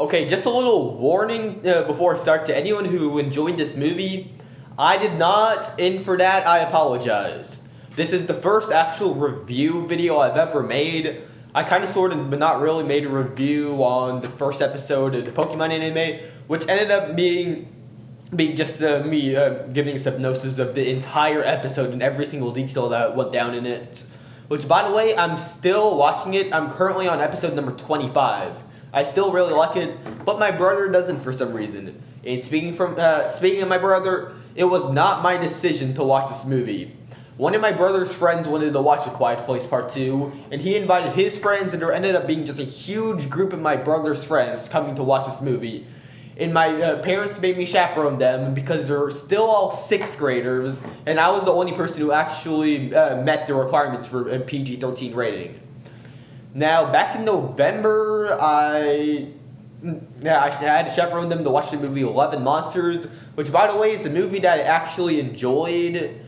Okay, just a little warning before I start to anyone who enjoyed this movie. I did not, and for that, I apologize. This is the first actual review video I've ever made. I kind of sort of, but not really, made a review on the first episode of the Pokemon anime, which ended up being just me giving a hypnosis of the entire episode and every single detail that went down in it. Which, by the way, I'm still watching it. I'm currently on episode number 25. I still really like it, but my brother doesn't for some reason. And speaking of my brother, it was not my decision to watch this movie. One of my brother's friends wanted to watch A Quiet Place Part 2, and he invited his friends, and there ended up being just a huge group of my brother's friends coming to watch this movie. And my parents made me chaperone them because they're still all 6th graders, and I was the only person who actually met the requirements for a PG-13 rating. Now, back in November, I had to chaperone them to watch the movie 11 Monsters, which, by the way, is a movie that I actually enjoyed.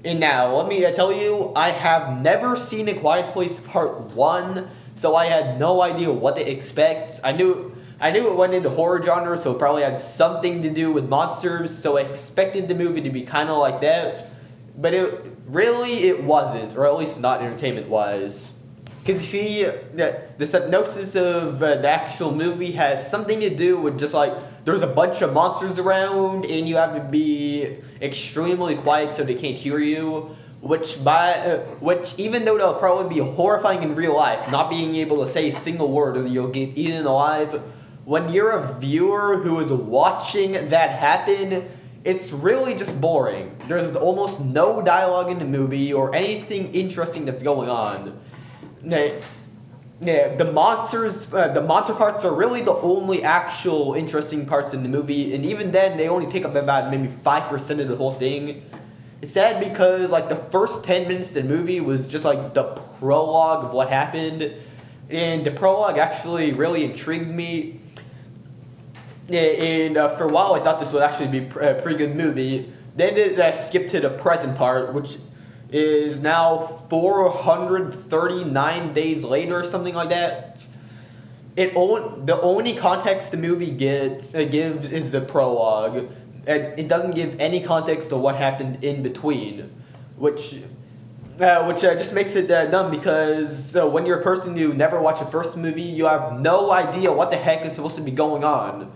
And now, let me tell you, I have never seen A Quiet Place Part 1, so I had no idea what to expect. I knew it went into horror genre, so it probably had something to do with monsters, so I expected the movie to be kind of like that. But it wasn't, or at least not entertainment-wise. Because you see, the hypnosis of the actual movie has something to do with just like, there's a bunch of monsters around, and you have to be extremely quiet so they can't hear you. Which even though they'll probably be horrifying in real life, not being able to say a single word or you'll get eaten alive, when you're a viewer who is watching that happen, it's really just boring. There's almost no dialogue in the movie or anything interesting that's going on. The monster parts are really the only actual interesting parts in the movie, and even then, they only take up about maybe 5% of the whole thing. It's sad because like the first 10 minutes of the movie was just like the prologue of what happened, and the prologue actually really intrigued me. And for a while, I thought this would actually be a pretty good movie. Then it skipped to the present part, which is now 439 days later, or something like that. The only context the movie gives is the prologue. It doesn't give any context to what happened in between, which just makes it dumb because when you're a person who never watched the first movie, you have no idea what the heck is supposed to be going on.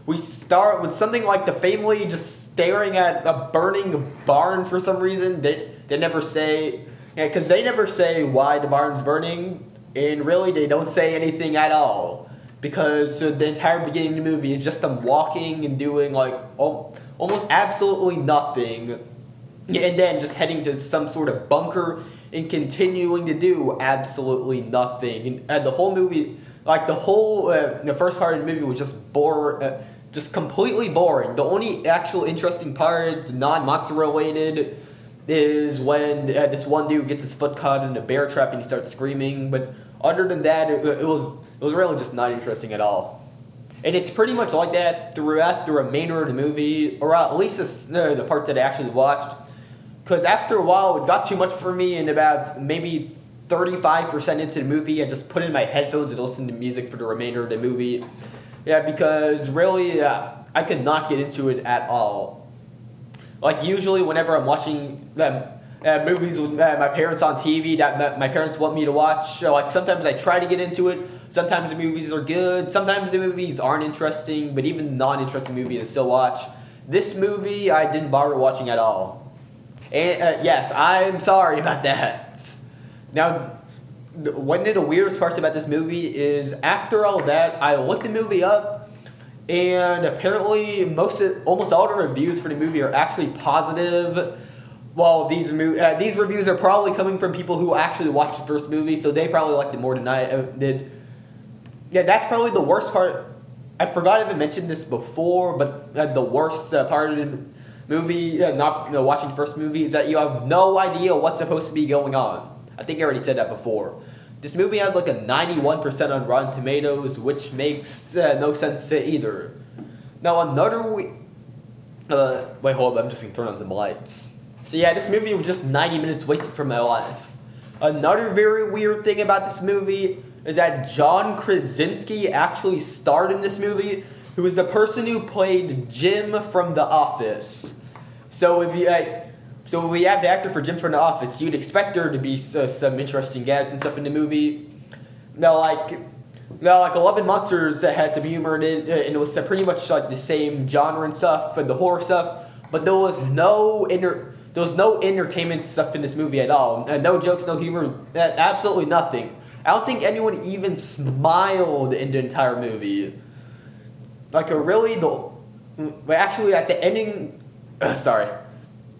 We start with something like the family just staring at a burning barn for some reason. They never say, because they never say why the barn's burning, and really they don't say anything at all. Because the entire beginning of the movie is just them walking and doing like almost absolutely nothing, and then just heading to some sort of bunker and continuing to do absolutely nothing. And the whole movie, like the first part of the movie was just completely boring. The only actual interesting part, non-monster related, is when this one dude gets his foot caught in a bear trap and he starts screaming. But other than that, it was really just not interesting at all. And it's pretty much like that throughout the remainder of the movie, or at least the parts that I actually watched. Because after a while, it got too much for me, and about maybe 35% into the movie, I just put in my headphones and listened to music for the remainder of the movie. Yeah, because really, I could not get into it at all. Like, usually whenever I'm watching movies with my parents on TV that my parents want me to watch, like sometimes I try to get into it, sometimes the movies are good, sometimes the movies aren't interesting, but even non-interesting movies I still watch. This movie I didn't bother watching at all. And yes, I'm sorry about that. Now, one of the weirdest parts about this movie is after all that, I looked the movie up, and apparently almost all the reviews for the movie are actually positive. Well, these reviews are probably coming from people who actually watched the first movie, so they probably liked it more than I did. Yeah, that's probably the worst part. I forgot if I mentioned this before, but the worst part of the movie, not watching the first movie, is that you have no idea what's supposed to be going on. I think I already said that before. This movie has like a 91% on Rotten Tomatoes, which makes no sense either. Now wait, hold up, I'm just gonna turn on some lights. So yeah, this movie was just 90 minutes wasted from my life. Another very weird thing about this movie is that John Krasinski actually starred in this movie, who is the person who played Jim from The Office. So if we have the actor for Jim from The Office, you'd expect there to be some interesting gags and stuff in the movie. Now, like 11 Monsters that had some humor in it, and it was pretty much like the same genre and stuff, and the horror stuff, but there was no entertainment stuff in this movie at all. No jokes, no humor, absolutely nothing. I don't think anyone even smiled in the entire movie. Actually at the ending, sorry.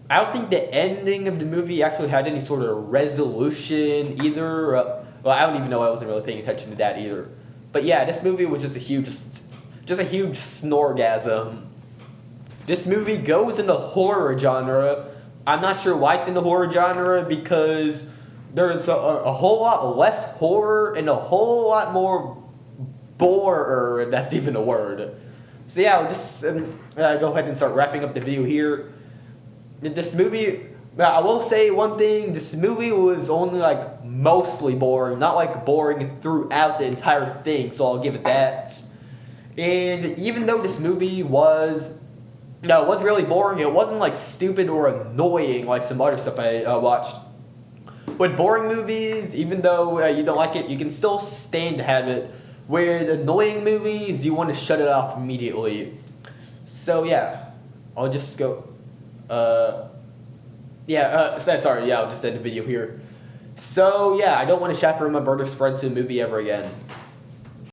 I don't think the ending of the movie actually had any sort of resolution either. I don't even know. I wasn't really paying attention to that either. But yeah, this movie was just a huge snorgasm. This movie goes in the horror genre. I'm not sure why it's in the horror genre, because there's a whole lot less horror and a whole lot more borer, if that's even a word. So yeah, I'll just go ahead and start wrapping up the video here. This movie, I will say one thing, this movie was only like mostly boring, not like boring throughout the entire thing, so I'll give it that. And even though this movie was really boring, it wasn't like stupid or annoying like some other stuff I watched. With boring movies, even though you don't like it, you can still stand to have it. With annoying movies, you want to shut it off immediately. So yeah, I'll just go. I'll just end the video here. So yeah, I don't want to chaperone my brother's friends to a movie ever again.